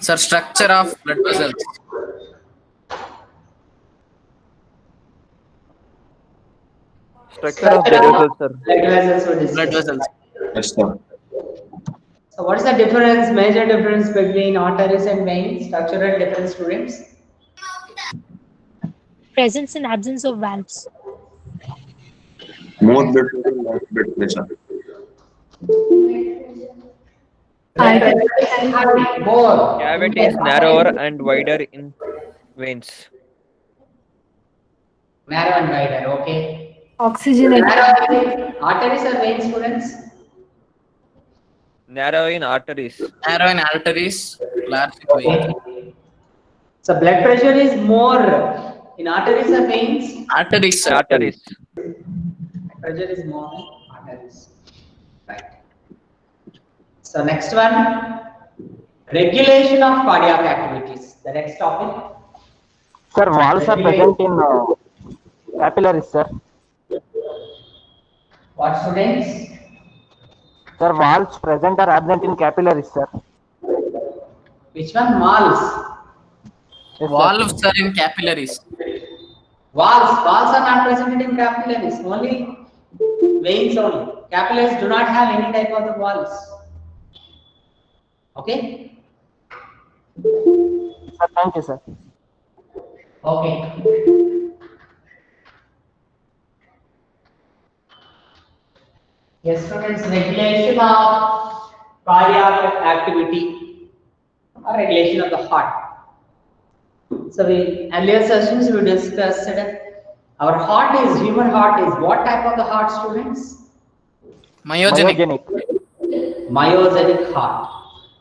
Sir, structure of blood vessels. Structure of blood vessels, sir. blood vessels were Blood discussed. vessels. Yes, sir. So what is the difference, major difference between arteries and veins? Structural difference, students? Presence and absence of valves. More blood pressure, less blood pressure. Blood pressure is high, more. Cavity is narrower and wider in veins. Narrow and wider, okay. Oxygen. Narrow arteries or veins, students? Narrow in arteries. Narrow in arteries, large in veins. Okay. So blood pressure is more in arteries or veins? Arteries, sir. Arteries. Pressure is more in arteries. Right. So next one, regulation of cardiac activities. The next topic. Sir, valves are present in capillaries, sir. What, students? Sir, valves present or absent in capillaries, sir. Which one? Valves. Yes, sir. Valves are in capillaries. Valves are not present in capillaries. Only veins only. Capillaries do not have any type of the valves. Okay. Sir, thank you, sir. Okay. Yes, students, regulation of cardiac activity or regulation of the heart. So we earlier sessions we discussed that our heart is human heart is what type of the heart, students? Myogenic. Myogenic. Myogenic heart.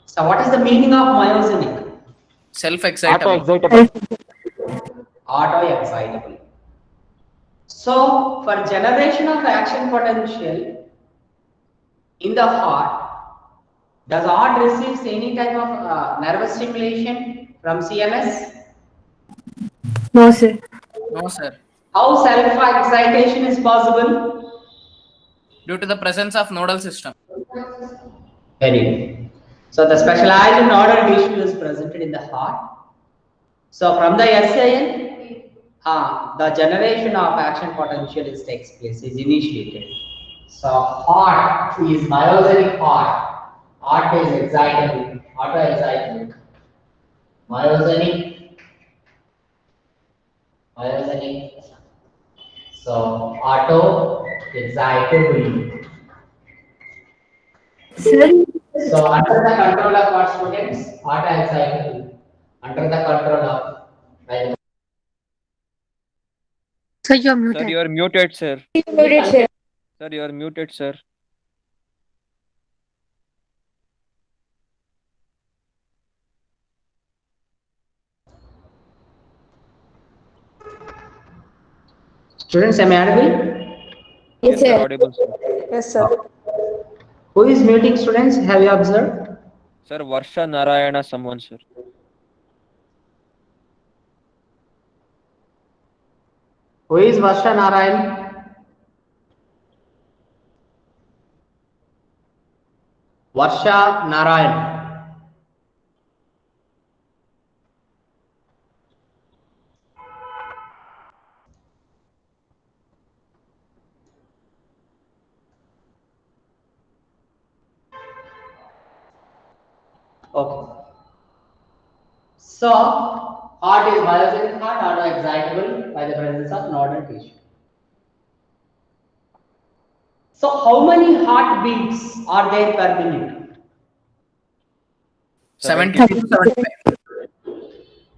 So what is the meaning of myogenic? Self-excitable. Auto-excitable. Auto-excitable. So for generation of action potential in the heart, does heart receives any type of nervous stimulation from CNS? No, sir. No, sir. How self-excitation is possible? Due to the presence of nodal system. Very good. So the specialized nodal tissue is presented in the heart. So from the SIN, the generation of action potential takes place, is initiated. So heart is myogenic heart. Heart is excitable, auto-excitable. Myogenic. So auto-excitable. Sir, So under the control of what, students? Auto-excitable. Under the control of by So you're Sir, muted. you are muted, sir. muted, sir. Sir, you are muted, sir. students, am I audible? Yes, Sir, sir. audible, sir. Yes, sir. Who is muting, students? Have you observed? Sir, Varsha Narayana, someone, sir. Who is Varsha Narayan? Varsha Narayan. Okay. So, heart is myogenic heart, auto-excitable by the presence of nodal tissue. So, how many heartbeats are there per minute? 70 to 75.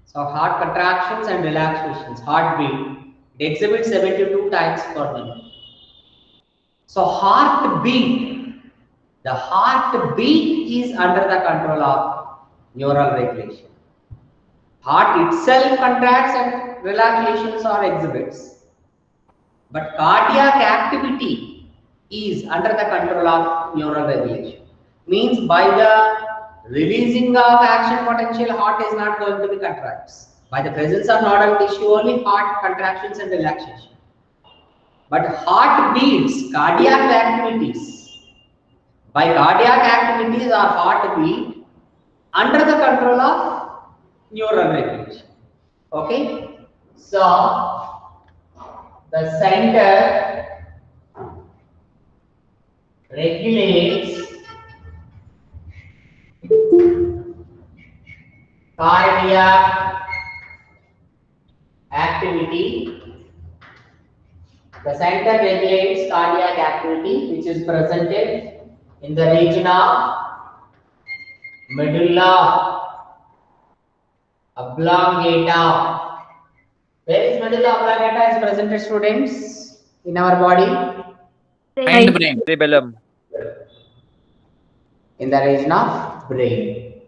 So, heart contractions and relaxations, heartbeat, it exhibits 72 times per minute. So, the heartbeat is under the control of neural regulation. Heart itself contracts and relaxations or exhibits. But cardiac activity is under the control of neural regulation. Means by the releasing of action potential, heart is not going to be contracts. By the presence of nodal tissue, only heart contractions and relaxation. But heart beats, cardiac activities, by cardiac activities or heartbeat, under the control of neural regulation. Okay, so the center regulates cardiac activity. The center regulates cardiac activity, which is presented in the region of medulla oblongata. Where is medulla oblongata is presented, students, in our body? Hindbrain. Cerebellum. In the region of brain.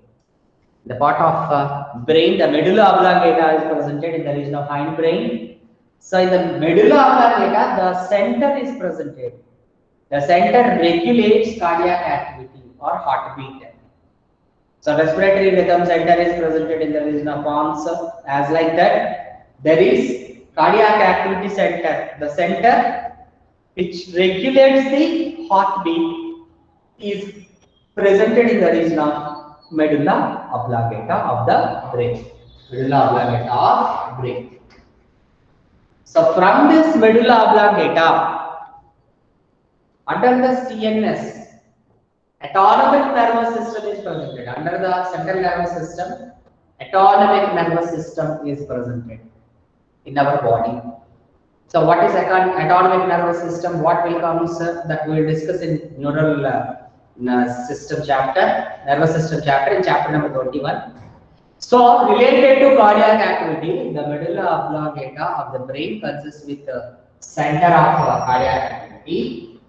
The part of brain, the medulla oblongata is presented in the region of hindbrain. So in the medulla oblongata, the center is presented. The center regulates cardiac activity or heartbeat. So respiratory rhythm center is presented in the region of pons. As like that, there is cardiac activity center. The center which regulates the heartbeat is presented in the region of medulla oblongata of the brain. Medulla oblongata of brain. So from this medulla oblongata, under the CNS, autonomic nervous system is presented. Under the central nervous system, autonomic nervous system is presented in our body. So what is autonomic nervous system? What will come, sir? That we will discuss in neural system chapter, nervous system chapter in chapter number 21. So related to cardiac activity, the medulla oblongata of the brain consists with the center of cardiac activity.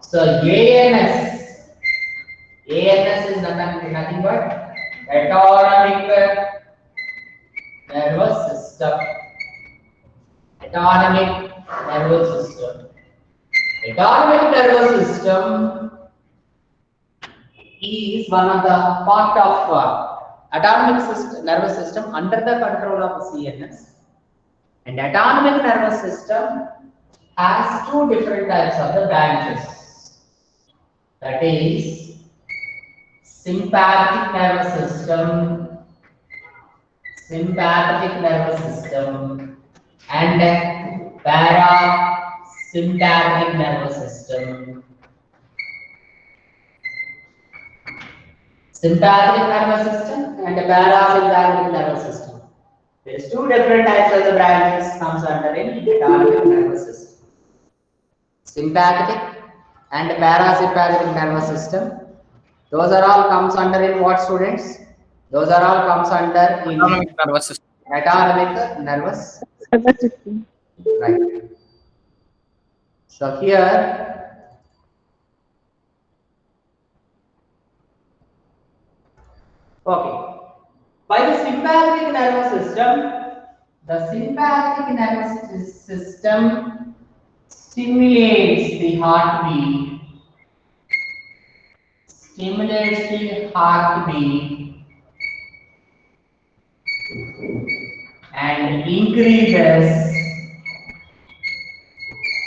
So ANS is nothing but autonomic nervous system. Autonomic nervous system. Autonomic nervous system is one of the part of autonomic nervous system under the control of CNS. And autonomic nervous system has two different types of the branches. That is sympathetic nervous system, and parasympathetic nervous system. Sympathetic nervous system and parasympathetic nervous system. There is two different types of the branches comes under in autonomic nervous system. Sympathetic and parasympathetic nervous system. Those are all comes under in what, students? Those are all comes under in Autonomic nervous system. autonomic nervous. Nervous system. Right. So here, okay. By the sympathetic nervous system stimulates the heartbeat, and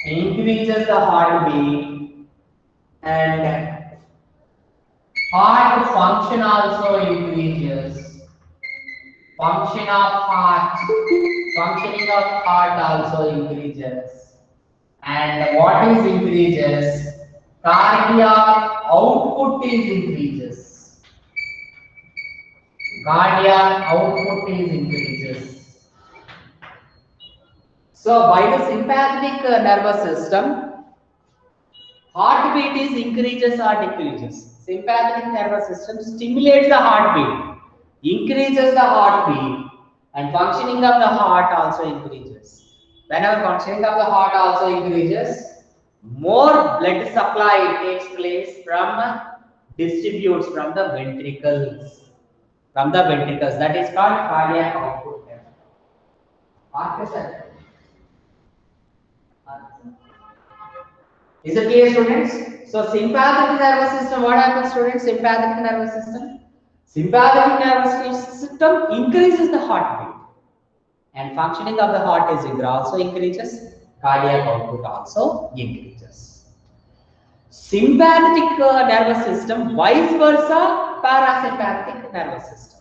increases the heartbeat, and heart function also increases. Functioning of heart also increases. And what is increases? Cardiac output is increases. So by the sympathetic nervous system, heartbeat is increases or decreases. Sympathetic nervous system stimulates the heartbeat, increases the heartbeat, and functioning of the heart also increases. Whenever functioning of the heart also increases, more blood supply takes place distributes from the ventricles. That is called cardiac output. Is it clear, students? So sympathetic nervous system, what happens, students? Sympathetic nervous system increases the heartbeat, and functioning of the heart is also increases, cardiac output also increases. Sympathetic nervous system, vice versa, parasympathetic nervous system.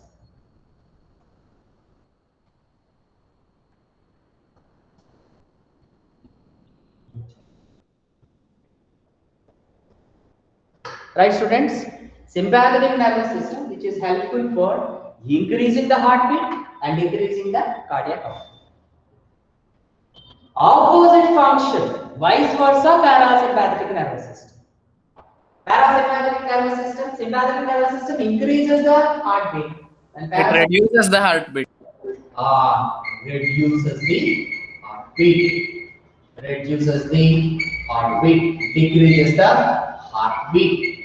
Right, students? Sympathetic nervous system, which is helpful for increasing the heartbeat and decreasing the cardiac output. Opposite function, vice versa, parasympathetic nervous system. Parasympathetic nervous system, sympathetic nervous system increases the heartbeat. And It reduces the heartbeat. reduces the heartbeat. Reduces the heartbeat. Decreases the heartbeat.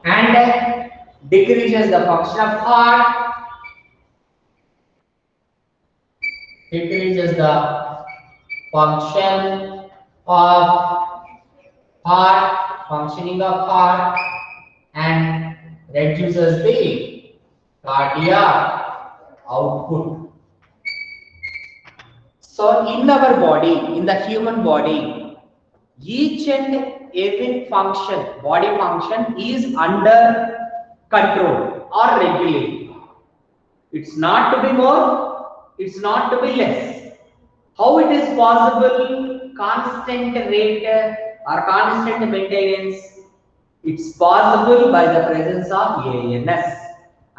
And decreases the function of heart. Decreases the function of heart, functioning of heart, and reduces the cardiac output. So in our body, in the human body, each and every function, body function is under control or regulated. It's not to be more, it's not to be less. How it is possible constant rate or constant maintenance? It's possible by the presence of ANS,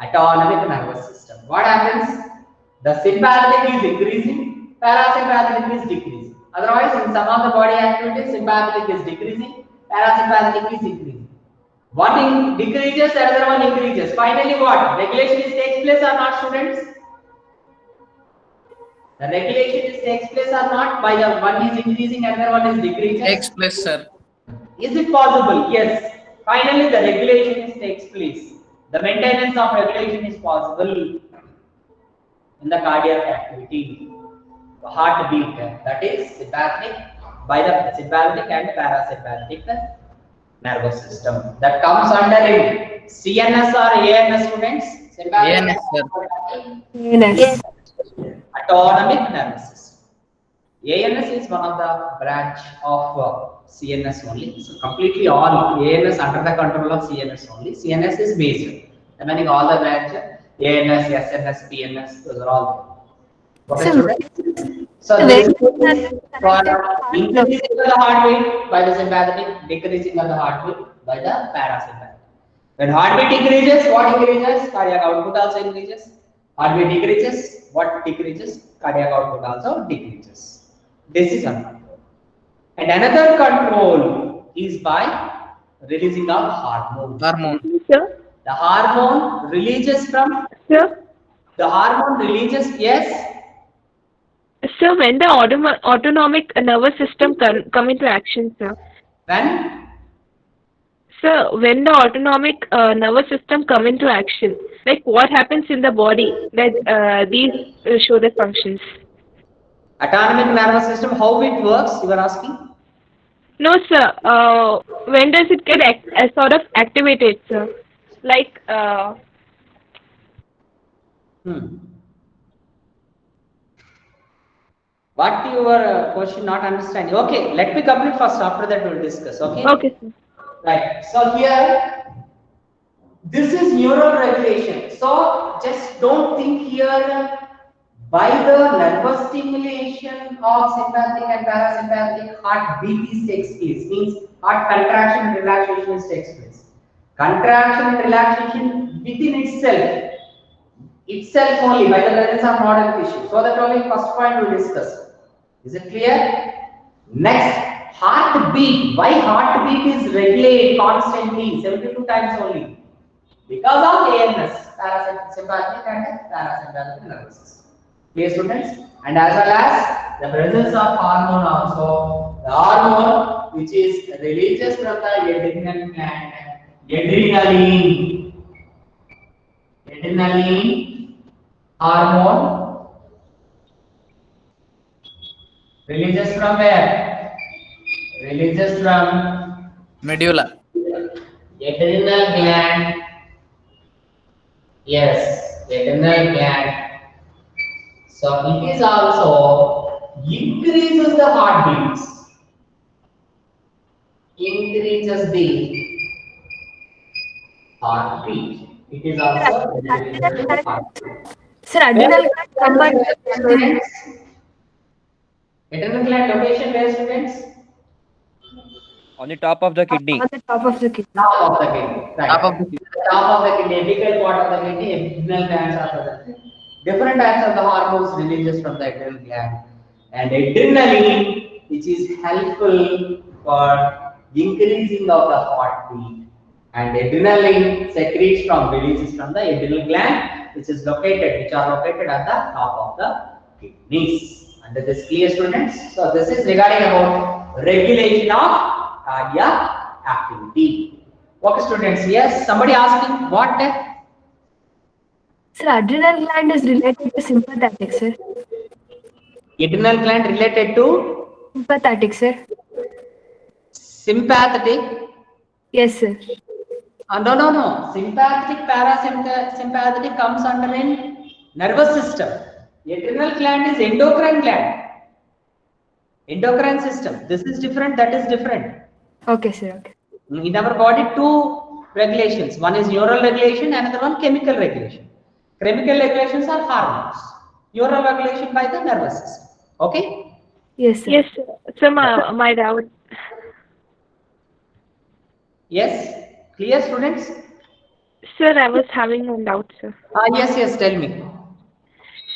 autonomic nervous system. What happens? The sympathetic is increasing, parasympathetic is decreasing. Otherwise, in some of the body activities, sympathetic is decreasing, parasympathetic is increasing. One decreases, another one increases. Finally, what? Regulation takes place or not, students? The regulation takes place or not? By the one is increasing, another one is decreasing. Takes place, sir. Is it possible? Yes. Finally, the regulation takes place. The maintenance of regulation is possible in the cardiac activity, heartbeat. That is sympathetic by the sympathetic and parasympathetic nervous system. That comes under it. CNS or ANS, students? ANS, sir. Yes. Autonomic nervous system. ANS is one of the branch of CNS only. So completely all ANS under the control of CNS only. CNS is major. Remaining all the branch ANS, SNS, PNS, those are all there. Okay, students? So this is for increasing of the heartbeat by the sympathetic, decreasing of the heartbeat by the parasympathetic. When heartbeat increases, what increases? Cardiac output also increases. Heartbeat decreases, what decreases? Cardiac output also decreases. This is one control. And another control is by releasing of hormone. Hormone. Sir. The hormone releases from Sir. the hormone releases, yes. Sir, when the autonomic nervous system come into action, sir. When Sir, when the autonomic nervous system come into action, like what happens in the body that these show the functions? autonomic nervous system, how it works, you are asking? No, sir. When does it get sort of activated, sir? Like. What your question not understanding? Okay, let me complete first. After that, we'll discuss. Okay. Okay, sir. Right. So here, this is neural regulation. So just don't think here by the nervous stimulation of sympathetic and parasympathetic, heartbeat is takes place. Means heart contraction and relaxation is takes place. Contraction and relaxation within itself only by the presence of nodal tissue. So that only first point we'll discuss. Is it clear? Next, heartbeat. Why heartbeat is regulated constantly, 72 times only? Because of ANS, sympathetic and parasympathetic nervous system. Clear, students? And as well as the presence of hormone also. The hormone which is releases from the adrenal gland, adrenaline hormone. Releases from where? Releases from Medulla. adrenal gland. Yes, adrenal gland. So it is also increases the heartbeats. Increases the heartbeat. It is also increases the heartbeat. Sir, adrenal gland. Adrenal gland location where, students? On the top of the kidney. On the top of the kidney. Top of the kidney. Right. Top of the Top of the kidney, apical part of the kidney, adrenal glands are present. Different types of the hormones releases from the adrenal gland. And adrenaline, which is helpful for increasing of the heartbeat. And adrenaline secretes from, releases from the adrenal gland, which are located at the top of the kidneys. Under this clear, students? So this is regarding about regulation of cardiac activity. Okay, students. Yes, somebody asking what? Sir, adrenal gland is related to sympathetic, sir. Adrenal gland related to Sympathetic, sir. sympathetic. Yes, sir. No. Sympathetic, parasympathetic comes under in nervous system. Adrenal gland is endocrine gland. Endocrine system. This is different. That is different. Okay, sir. Okay. In our body, two regulations. One is neural regulation, another one chemical regulation. Chemical regulations are hormones. Neural regulation by the nervous system. Okay? Yes, sir. Yes, sir. So my doubt. Yes? Clear, students? Sir, I was having one doubt, sir. Yes, tell me.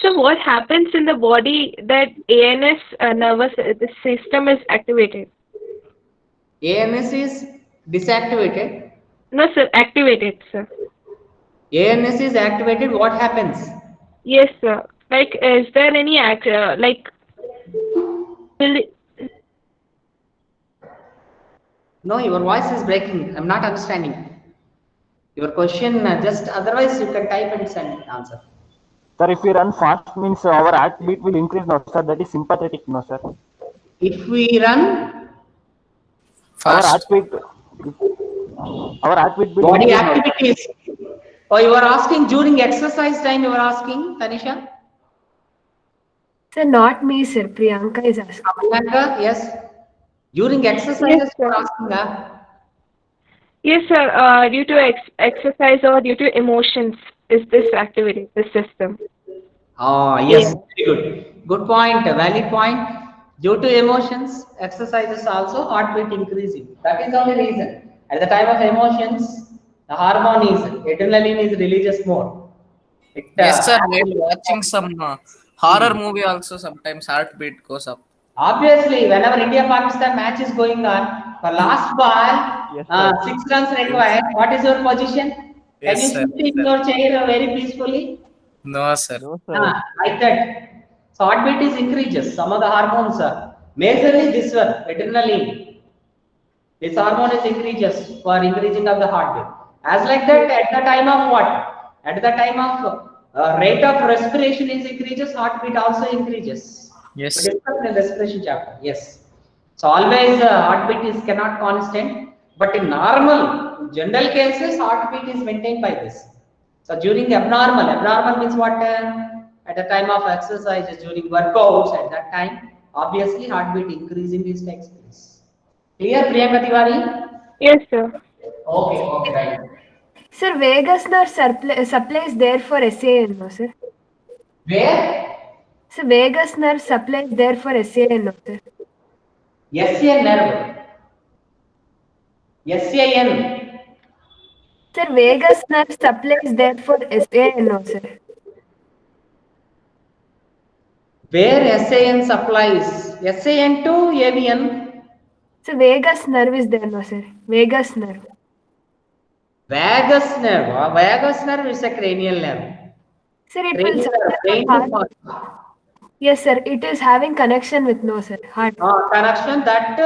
So what happens in the body that ANS nervous system is activated? ANS is disactivated. No, sir, activated, sir. ANS is activated, what happens? Yes, sir. Like, is there any No, your voice is breaking. I'm not understanding. Your question, just otherwise you can type and send answer. Sir, if we run fast means our heartbeat will increase, no sir, that is sympathetic, no sir. If we run Our fast. heartbeat will body increase, activities. Oh, you are asking during exercise time, you are asking, Tanisha? Sir, not me, sir. Priyanka is asking. Priyanka, yes. During exercises, Yes, you are sir. asking, Yes, sir. Due to exercise or due to emotions, is this activated, this system? Yes, very good. Good point, a valid point. Due to emotions, exercises also, heartbeat increasing. That is the only reason. At the time of emotions, the hormone is, adrenaline is released more. Yes, sir. While watching some horror movie, also sometimes heartbeat goes up. Obviously, whenever India-Pakistan match is going on, for last ball, Yes, sir. 6 runs required. What is your position? Can Yes, you sir. sit in your chair very peacefully? No, sir. No, sir. Like that. So heartbeat is increases. Some of the hormones are majorly this one, adrenaline. This hormone is increases for increasing of the heartbeat. As like that, at the time of what? At the time of rate of respiration is increases, heartbeat also increases. Yes. We discussed in respiration chapter. Yes. So always heartbeat is cannot constant, but in normal, general cases, heartbeat is maintained by this. So during abnormal means what? At the time of exercises, during workouts, at that time, obviously heartbeat increasing is takes place. Clear, Priyanka Tiwari? Yes, sir. Okay, right. Sir, vagus nerve supplies there for SAN, no, sir? Where? So vagus nerve supplies there for SAN, no, sir? SAN nerve. SAN. Sir, vagus nerve supplies there for SAN, no, sir? Where SAN supplies? SAN to AVN. So vagus nerve is there, no, sir? Vagus nerve. Vagus nerve. Vagus nerve is a cranial nerve. Sir, it Brain will to supply heart. Yes, sir. It is having connection with no, sir. Heart. connection that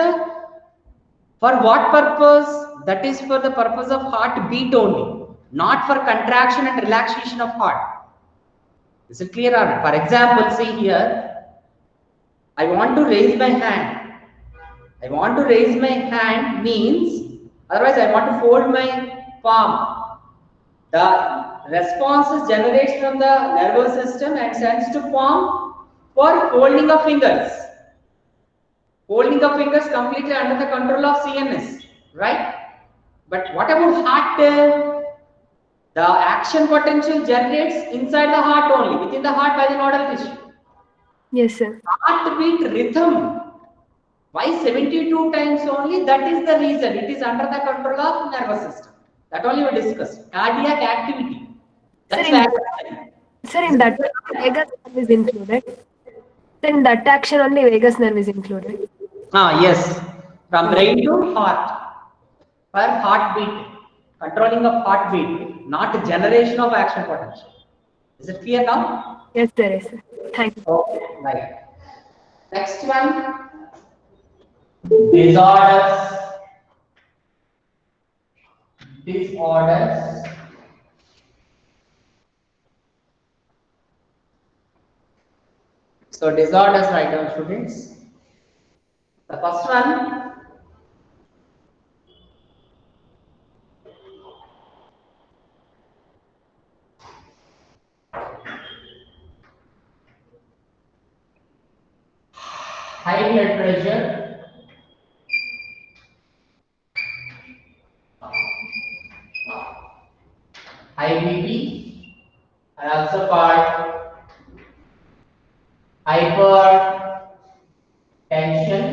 for what purpose? That is for the purpose of heartbeat only, not for contraction and relaxation of heart. Is it clear? For example, see here, I want to raise my hand. I want to raise my hand means, otherwise I want to fold my palm. The response generates from the nervous system and sends to palm for folding of fingers. Folding of fingers completely under the control of CNS, right? But what about heart? The action potential generates inside the heart only, within the heart by the nodal tissue. Yes, sir. Heartbeat rhythm Why 72 times only? That is the reason. It is under the control of nervous system. That only we discussed. Cardiac activity. That's Sir, why. Sir, in that vagus nerve is included. Sir, in that action only vagus nerve is included. Yes. From brain to heart. Per heartbeat. Controlling of heartbeat, not generation of action potential. Is it clear now? Yes, sir. Yes, sir. Thank you. Okay, right. Next one. Disorders. Disorders. So disorders, write down, students. The first one. High blood pressure, high BP, and also called hypertension.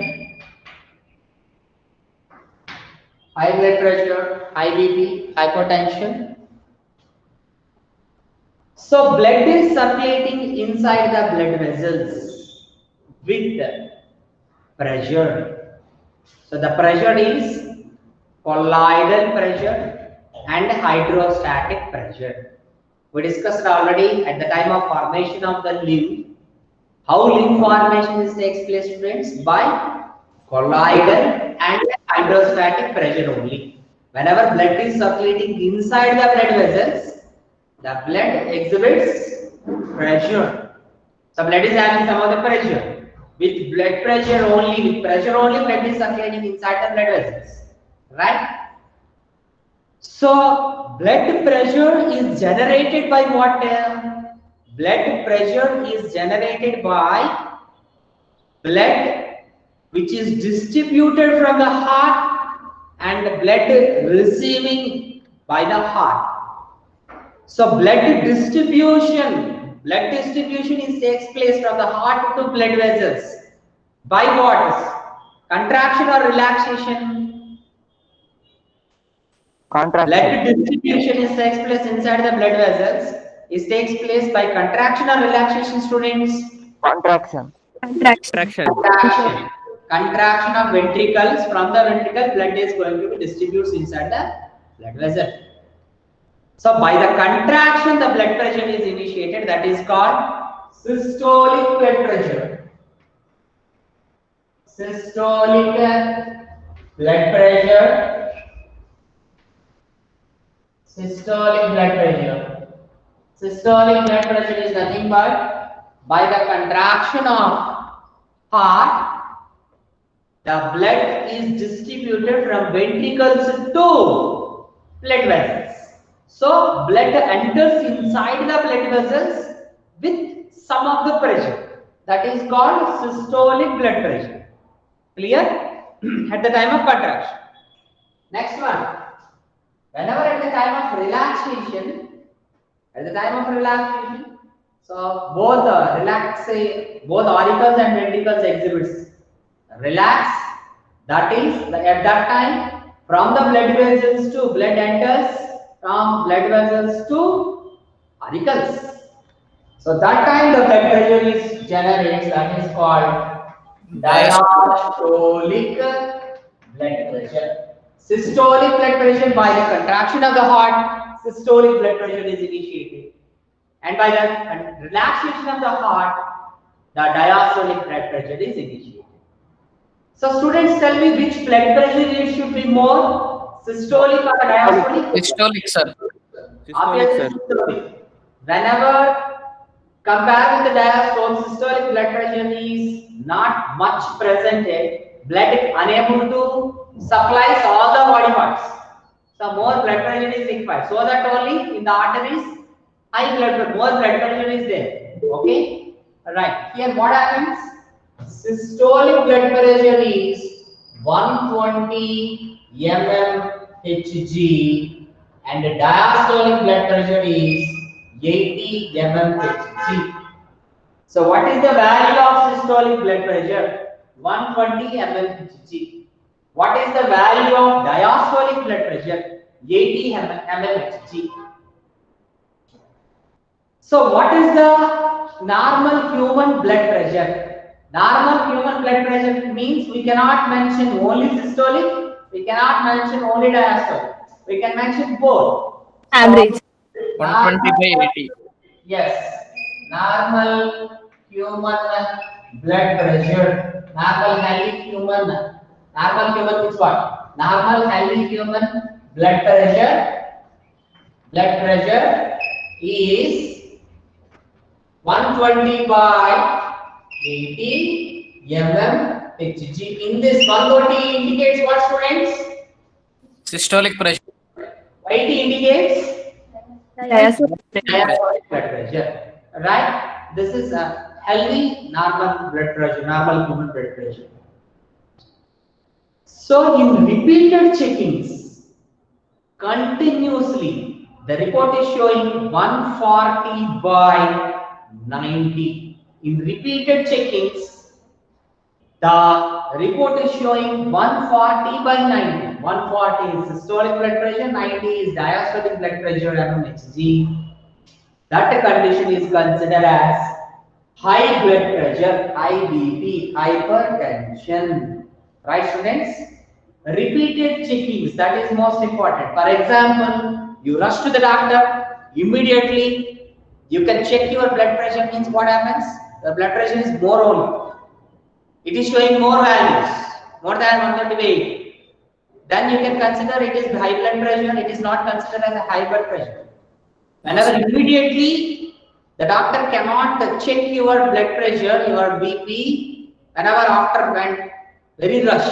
High blood pressure, high BP, hypertension. So blood is circulating inside the blood vessels with pressure. So the pressure is colloidal pressure and hydrostatic pressure. We discussed already at the time of formation of the limb. How limb formation takes place, students? By colloidal and hydrostatic pressure only. Whenever blood is circulating inside the blood vessels, the blood exhibits pressure. So blood is having some of the pressure. With blood pressure only, blood is circulating inside the blood vessels, right? So blood pressure is generated by what? Blood pressure is generated by blood which is distributed from the heart and blood receiving by the heart. So blood distribution takes place from the heart to blood vessels. By what? Contraction or relaxation? Contraction. Blood distribution takes place inside the blood vessels. It takes place by contraction or relaxation, students? Contraction. Contraction. Contraction of ventricles. From the ventricle, blood is going to be distributed inside the blood vessel. So by the contraction, the blood pressure is initiated. That is called systolic blood pressure. Systolic blood pressure. Systolic blood pressure. Systolic blood pressure is nothing but by the contraction of heart, the blood is distributed from ventricles to blood vessels. So blood enters inside the blood vessels with some of the pressure. That is called systolic blood pressure. Clear? At the time of contraction. Next one. Whenever at the time of relaxation, so both both auricles and ventricles exhibits relax. That is, at that time, from the blood vessels to blood enters, from blood vessels to auricles. So that time the blood pressure is generated. That is called diastolic blood pressure. Systolic blood pressure, by the contraction of the heart, systolic blood pressure is initiated, and by the relaxation of the heart, the diastolic blood pressure is initiated. So students, tell me which blood pressure it should be more, systolic or diastolic? Systolic, sir. Obviously, systolic. Whenever compared with the diastolic, systolic blood pressure is not much presented. Blood unable to supply all the body parts. So more blood pressure is required. So that only in the arteries, high blood pressure, more blood pressure is there. Okay, right. Here what happens? Systolic blood pressure is 120 mmHg, and the diastolic blood pressure is 80 mmHg. So what is the value of systolic blood pressure? 120 mmHg. What is the value of diastolic blood pressure? 80 mmHg. So what is the normal human blood pressure? Normal human blood pressure means we cannot mention only systolic, we cannot mention only diastolic. We can mention both. Average. 120 by 80. Yes, normal human blood pressure. Normal human means what? Normal healthy human blood pressure. Blood pressure is 120 by 80 mmHg. In this 120 indicates what, students? Systolic pressure. 80 indicates diastolic blood pressure, right? This is a healthy normal blood pressure, normal human blood pressure. So in repeated checkings, continuously, the report is showing 140 by 90. In repeated checkings, the report is showing 140 by 90. 140 is systolic blood pressure, 90 is diastolic blood pressure, mmHg. That condition is considered as high blood pressure, high BP, hypertension. Right, students? Repeated checkings, that is most important. For example, you rush to the doctor, immediately you can check your blood pressure, means what happens? The blood pressure is more only. It is showing more values, more than 138. Then you can consider it is high blood pressure, it is not considered as a high blood pressure. Whenever immediately the doctor cannot check your blood pressure, your BP, whenever after went very rush.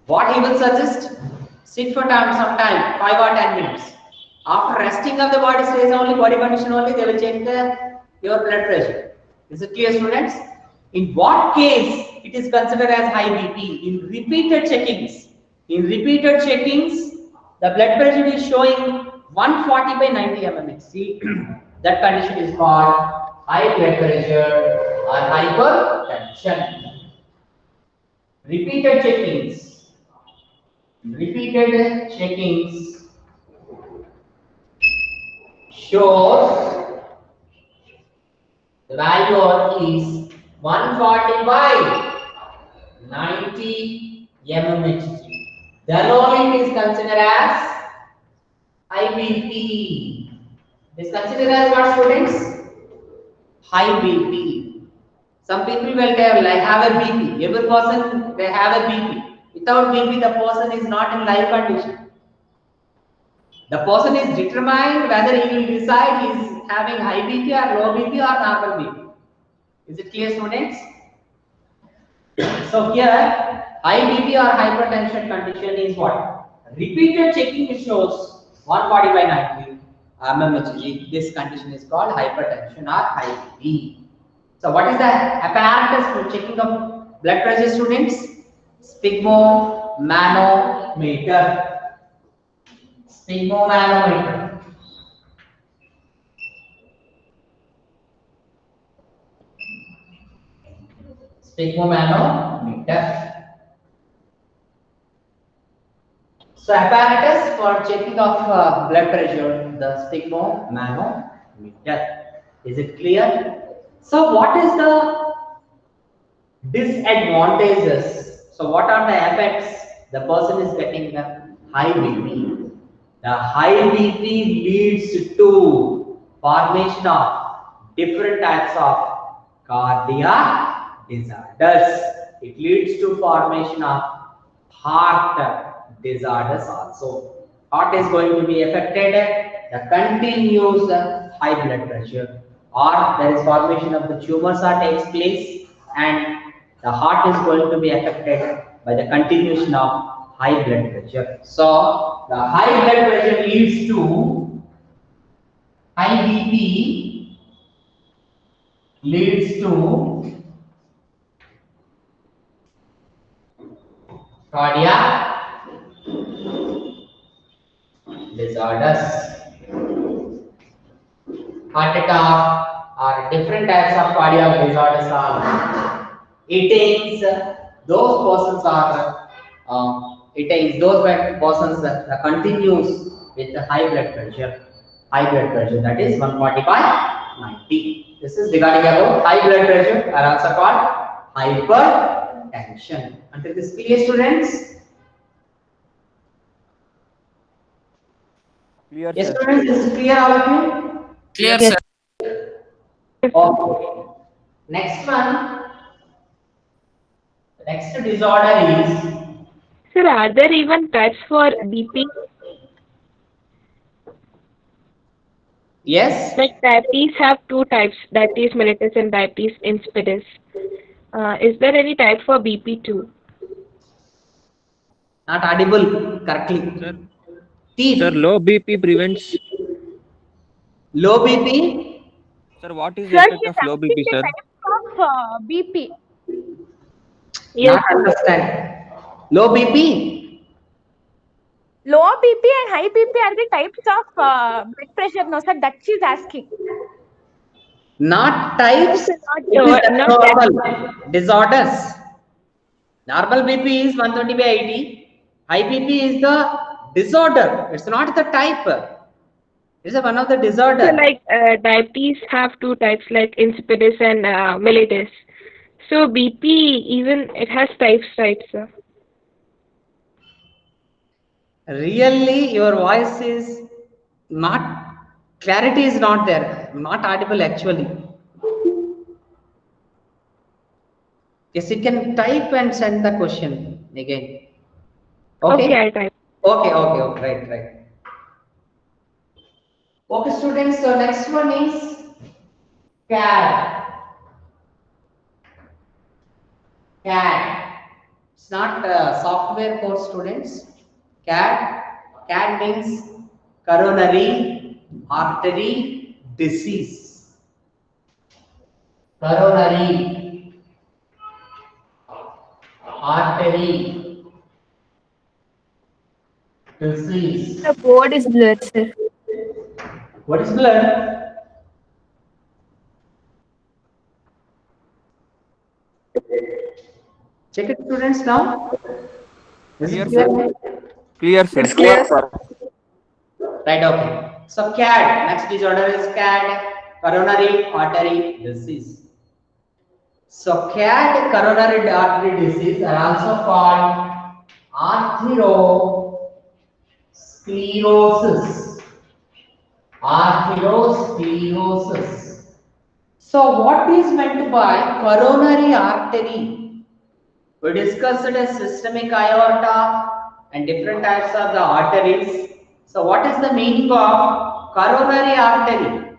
What he will suggest? Sit for some time, 5 or 10 minutes. After resting of the body stays only, body condition only, they will check your blood pressure. Is it clear, students? In what case it is considered as high BP? In repeated checkings. In repeated checkings, the blood pressure is showing 140 by 90 mmHg. That condition is called high blood pressure or hypertension. Repeated checkings. Repeated checkings shows the value is 140 by 90 mmHg. Then only it is considered as high BP. It is considered as what, students? High BP. Some people will have a BP. Every person they have a BP. Without BP, the person is not in live condition. The person is determined whether he will decide he is having high BP or low BP or normal BP. Is it clear, students? So here, high BP or hypertension condition is what? Repeated checking shows 140 by 90 mmHg. This condition is called hypertension or high BP. So what is the apparatus for checking of blood pressure, students? Sphygmomanometer. Sphygmomanometer. Sphygmomanometer. So apparatus for checking of blood pressure, the sphygmomanometer. Is it clear? So what is the disadvantages? So what are the effects? The person is getting the high BP. The high BP leads to formation of different types of cardiac disorders. It leads to formation of heart disorders also. Heart is going to be affected, the continuous high blood pressure, or there is formation of the tumors that takes place, and the heart is going to be affected by the continuation of high blood pressure. So the high blood pressure leads to high BP, leads to cardiac disorders. Heart attack or different types of cardiac disorders are It is those persons are it is those persons that continues with high blood pressure. High blood pressure, that is 145/90. This is regarding about high blood pressure, are also called hypertension. Until this clear, students? Clear, Yes, sir. students, this is clear, all of you? Clear, Yes. sir. Okay. Next one. The next disorder is Sir, are there even types for BP? yes. Like diabetes have two types, diabetes mellitus and diabetes insipidus. Is there any type for BP too? Not audible correctly. Sir, Teeth. sir, low BP prevents. Low BP. Sir, what is the Sir, effect of low BP, sir? of BP. Yes, Not understand. Low BP. Low BP and high BP are the types of blood pressure. No, sir, that she's asking. Not types. It No, is not abnormal disorders. Normal BP is 120/80. High BP is the disorder. It's not the type. It's one of the disorder. so like diabetes have two types, like insipidus and mellitus. So BP even it has types, right, sir? Really, your voice is not, clarity is not there, not audible actually. Yes, you can type and send the question again. Okay, I'll type. Okay, right. Okay, students, so next one is CAD. CAD. It's not software course, students. CAD. CAD means coronary artery disease. Coronary artery disease. The board is blurred, sir. What is blood? Check it, students, now. Is it Clear, clear? Clear, sir. Clear, sir. Right, okay. So CAD, next disorder is CAD, coronary artery disease. So CAD, coronary artery disease, are also called arteriosclerosis. Arteriosclerosis. So what is meant by coronary artery? We discussed a systemic aorta and different types of the arteries. So what is the meaning of coronary artery?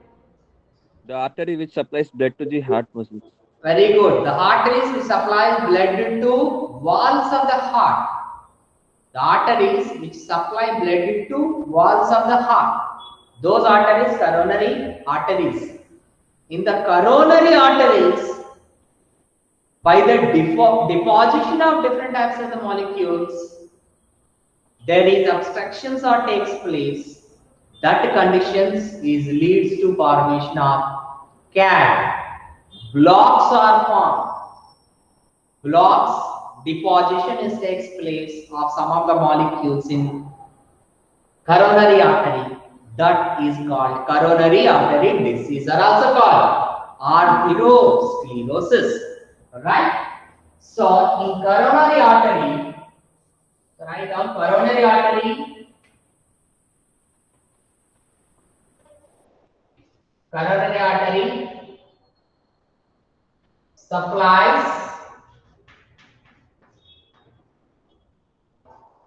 The artery which supplies blood to the heart muscles. Very good. The arteries which supplies blood to walls of the heart. The arteries which supply blood to walls of the heart. Those arteries, coronary arteries. In the coronary arteries, by the deposition of different types of the molecules, there is obstructions or takes place. That conditions leads to formation of CAD. Blocks are formed. Blocks, deposition takes place of some of the molecules in coronary artery. That is called coronary artery disease, are also called arteriosclerosis. Right? So in coronary artery, write down coronary artery. Coronary artery supplies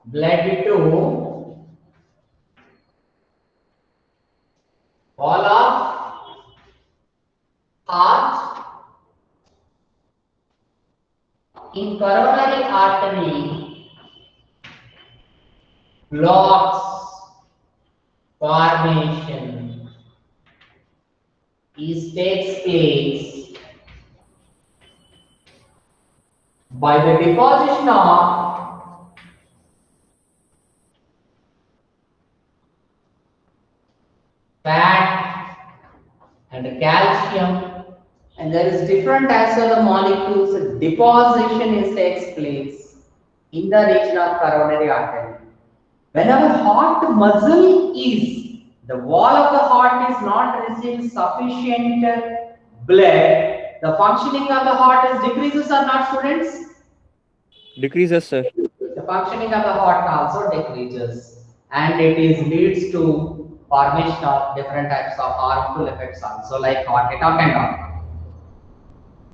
blood to wall of heart. In coronary artery, blocks formation takes place by the deposition of fat and calcium And there is different as well the molecules deposition is takes place in the region of coronary artery. Whenever heart muscle is, the wall of the heart is not receiving sufficient blood, the functioning of the heart is decreases or not, students? Decreases, sir. The functioning of the heart also decreases, and it is leads to formation of different types of harmful effects also, like heart attack and all.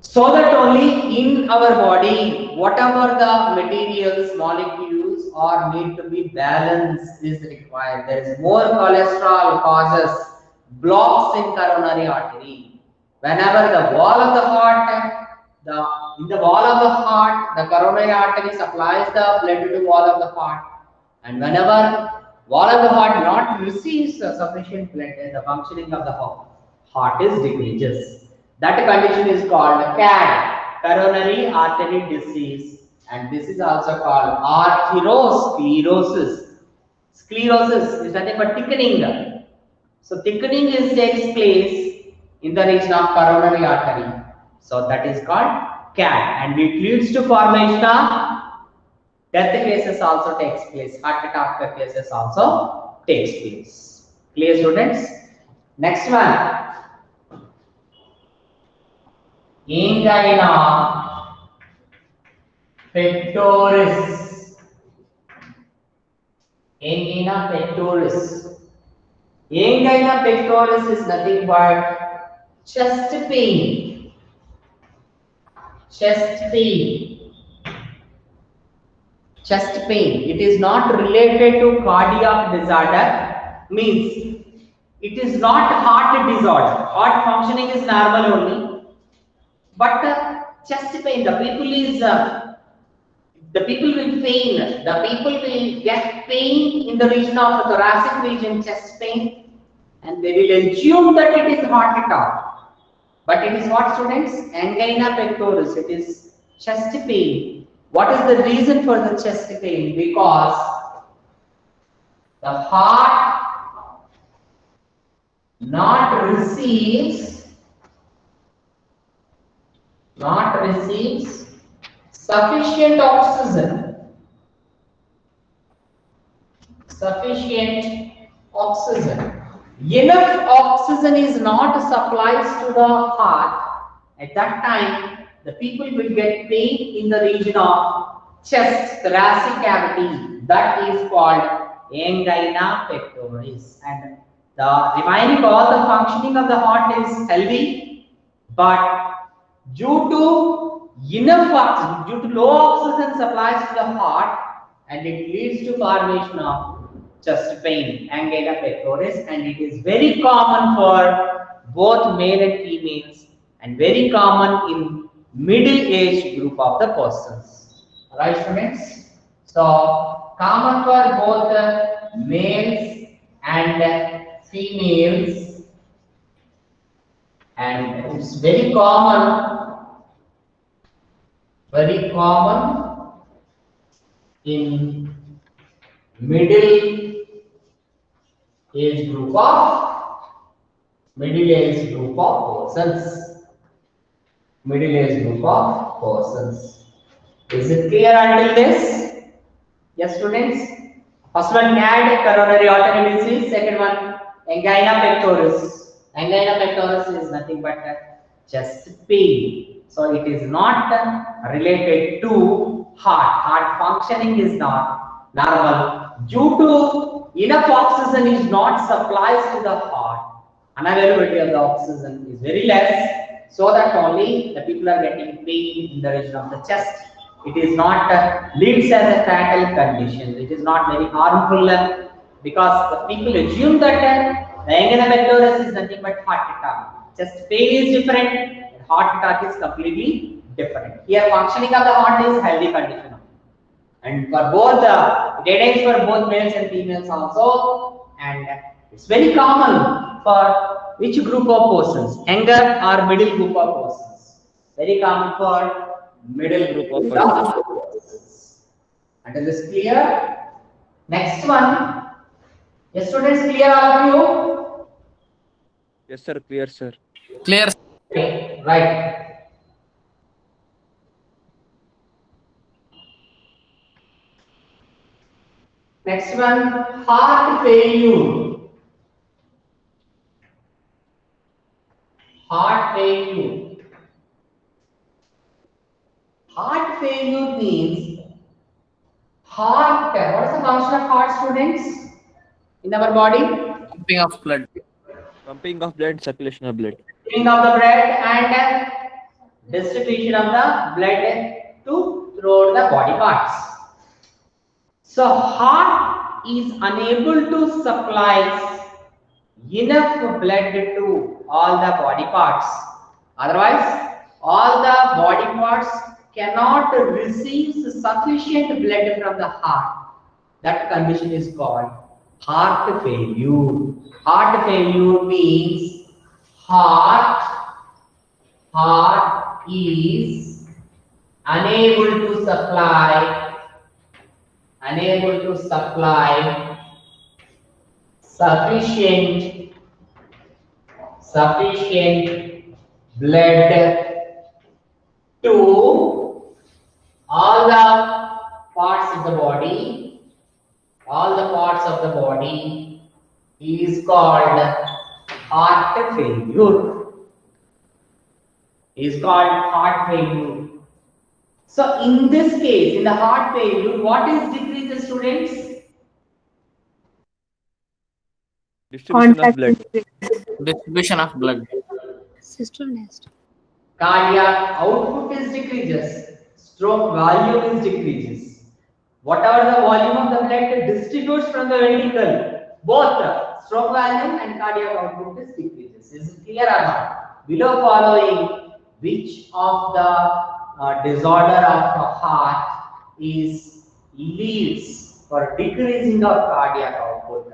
So that only in our body, whatever the materials, molecules are need to be balanced is required. There is more cholesterol causes blocks in coronary artery. Whenever the wall of the heart, in the wall of the heart, the coronary artery supplies the blood to the wall of the heart, and whenever wall of the heart not receives sufficient blood, the functioning of the heart is decreases. That condition is called CAD, coronary artery disease, and this is also called arteriosclerosis. Sclerosis is nothing but thickening. So thickening takes place in the region of coronary artery. So that is called CAD, and it leads to formation of death cases also takes place. Heart attack cases also takes place. Clear, students? Next one. Angina pectoris. Angina pectoris. Angina pectoris is nothing but chest pain. Chest pain. Chest pain. It is not related to cardiac disorder. Means it is not heart disorder. Heart functioning is normal only. But chest pain, the people will pain, the people will get pain in the region of the thoracic region, chest pain, and they will assume that it is heart attack. But it is what, students? Angina pectoris, it is chest pain. What is the reason for the chest pain? Because the heart not receives sufficient oxygen. Enough oxygen is not supplied to the heart. At that time, the people will get pain in the region of chest, thoracic cavity. That is called angina pectoris. And the remaining all the functioning of the heart is healthy, but due to enough oxygen, due to low oxygen supplies to the heart, and it leads to formation of chest pain, angina pectoris, and it is very common for both male and females, and very common in middle age group of the persons. Right, students? So common for both males and females, and it's very common in middle age group of persons. Is it clear until this? Yes, students. First one, CAD, coronary artery disease. Second one, angina pectoris. Angina pectoris is nothing but chest pain. So it is not related to heart. Heart functioning is not normal. Due to enough oxygen is not supplied to the heart. Unavailability of the oxygen is very less. So that only the people are getting pain in the region of the chest. It is not leads as a fatal condition. It is not very harmful because the people assume that the angina pectoris is nothing but heart attack. Chest pain is different. Heart attack is completely different. Here functioning of the heart is healthy condition, and for both it aids for both males and females also, and it's very common for which group of persons? Younger or middle group of persons? Very common for middle group of persons. Until this clear? Next one. Yes, students, clear all of you? Yes, sir. Clear, sir. Clear. Okay, right. Next one, heart failure. Heart failure. Heart failure means heart. What is the function of heart, students? In our body? Pumping of blood. Pumping of blood, circulation of blood. Filling of the blood and distribution of the blood to throughout the body parts. So heart is unable to supply enough blood to all the body parts. Otherwise, all the body parts cannot receive sufficient blood from the heart. That condition is called heart failure. Heart failure means heart is unable to supply sufficient blood to all the parts of the body. All the parts of the body is called heart failure. Is called heart failure. So in this case, in the heart failure, what is decreases, students? Distribution of Contact blood. Distribution of blood. System nest. Cardiac output is decreases. Stroke volume is decreases. Whatever the volume of the blood distributes from the ventricle, both stroke volume and cardiac output is decreases. Is it clear or not? Below following, which of the disorder of the heart is leads for decreasing of cardiac output?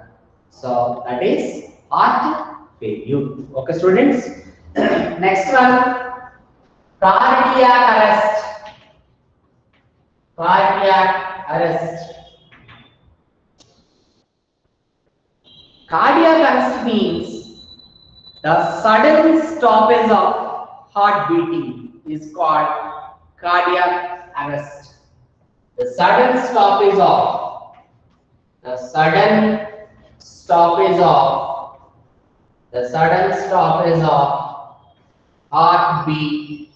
So that is heart failure. Okay, students. Next one, cardiac arrest. Cardiac arrest. Cardiac arrest means the sudden stoppage of heart beating is called cardiac arrest. The sudden stoppage of heartbeat.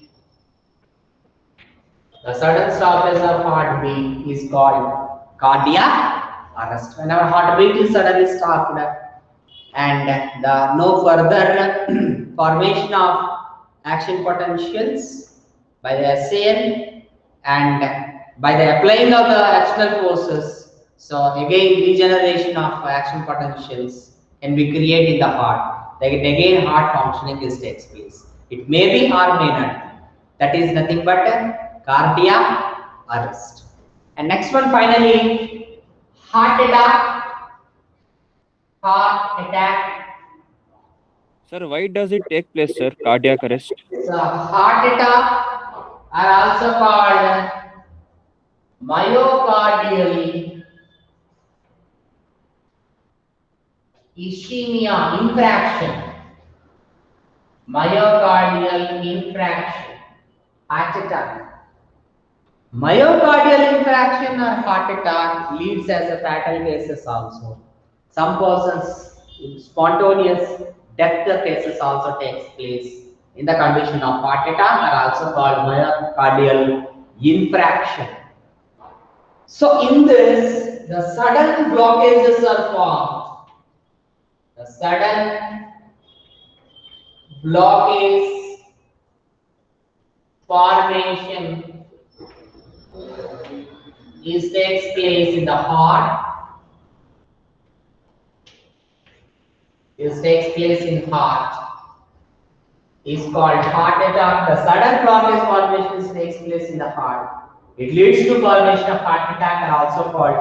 The sudden stoppage of heartbeat is called cardiac arrest. Whenever heartbeat is suddenly stopped and no further formation of action potentials by the SAN and by the applying of the actional forces, so again regeneration of action potentials can be created in the heart. Again heart functioning takes place. It may be or may not be. That is nothing but a cardiac arrest. And next one, finally, heart attack. Heart attack. Sir, why does it take place, sir? Cardiac arrest. So heart attack are also called myocardial ischemia infraction. Myocardial infraction, heart attack. Myocardial infraction or heart attack leads as a fatal cases also. Some persons spontaneous death cases also takes place in the condition of heart attack are also called myocardial infraction. So in this, the sudden blockages are formed. The sudden blockage formation takes place in the heart. This takes place in heart. Is called heart attack. The sudden blockage formation takes place in the heart. It leads to formation of heart attack and also called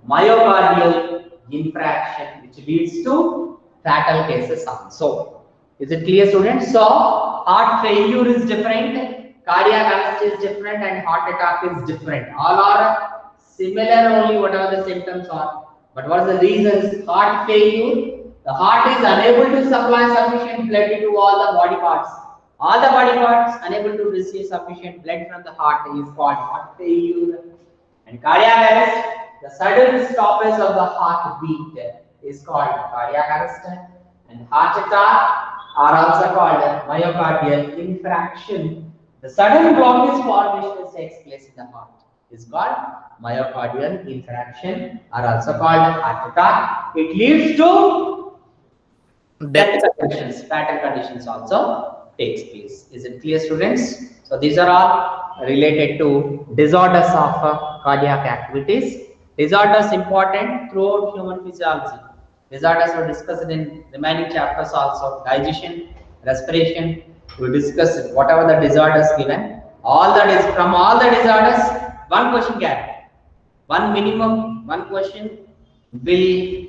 myocardial infarction, which leads to fatal cases also. Is it clear, students? So heart failure is different, cardiac arrest is different, and heart attack is different. All are similar, only whatever the symptoms are. But what is the reasons? Heart failure. The heart is unable to supply sufficient blood to all the body parts. all the body parts unable to receive sufficient blood from the heart is called heart failure. And cardiac arrest, the sudden stoppage of the heartbeat is called cardiac arrest. And heart attack are also called myocardial infarction. The sudden blockage formation that takes place in the heart is called myocardial infarction, are also called heart attack. It leads to death conditions, fatal conditions also takes place. Is it clear, students? So these are all related to disorders of cardiac activities. Disorders important throughout human physiology. Disorders were discussed in remaining chapters also. Digestion, respiration, we discuss whatever the disorders given. All that is from all the disorders, one question guarantee. One minimum, one question will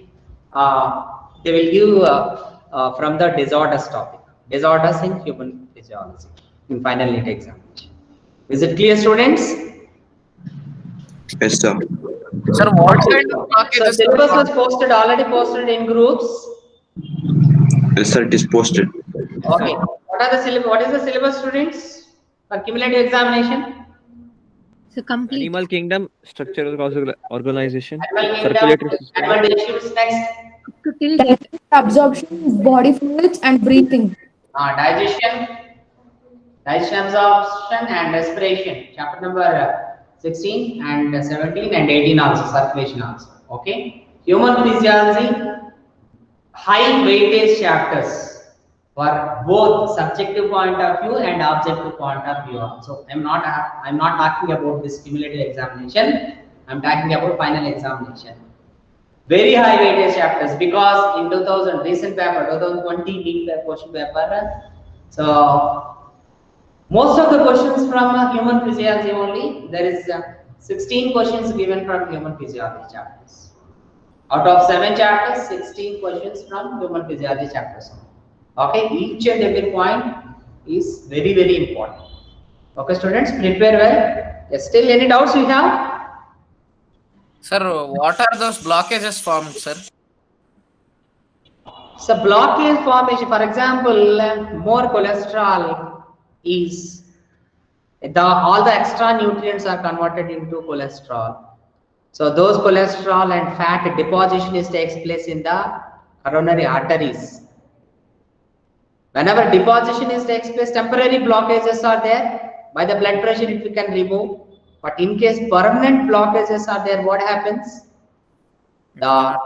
they will give from the disorders topic. Disorders in human physiology in final NEET examination. Is it clear, students? Yes, sir. Sir, what kind of So blockages? syllabus was posted, already posted in groups. Result is posted. Okay. What are the syllabus? What is the syllabus, students, for cumulative examination? So complete. Animal kingdom, structural organization, Animal circulatory kingdom, system. animal tissues, next. To till Absorption, body fluids, and breathing. Digestion, absorption and respiration. Chapter number 16 and 17 and 18 also, circulation also. Okay. Human physiology, high weightage chapters for both subjective point of view and objective point of view. So I'm not talking about this cumulative examination. I'm talking about final examination. Very high weightage chapters, because in 2000 recent paper 2020 NEET question paper, so most of the questions from human physiology only. There is 16 questions given from human physiology chapters. Out of 7 chapters, 16 questions from human physiology chapters. Okay, each and every point is very, very important. Okay, students, prepare well. Yes, still any doubts you have? Sir, what are those blockages formed, sir? So blockage formation, for example, more cholesterol is all the extra nutrients are converted into cholesterol. So those cholesterol and fat deposition takes place in the coronary arteries. Whenever deposition takes place, temporary blockages are there. By the blood pressure, if we can remove. But in case permanent blockages are there, what happens? The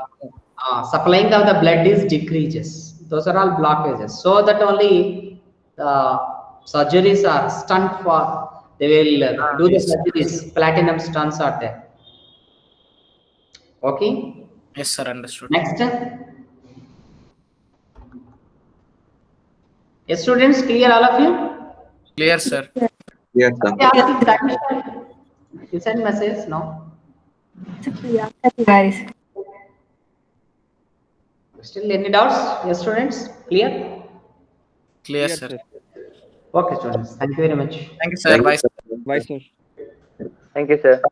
supplying of the blood is decreases. Those are all blockages. So that only the surgeries are stunt for. They will do the surgeries. Platinum stunts are there. Okay. Yes, sir, understood. Next. Yes, students, clear all of you? Clear, sir. Yes, sir. You send message, no? Guys. Still any doubts? Yes, students, clear? Clear, sir. Okay, students, thank you very much. Thank you, sir. Bye, sir. Bye, sir. Thank you, sir.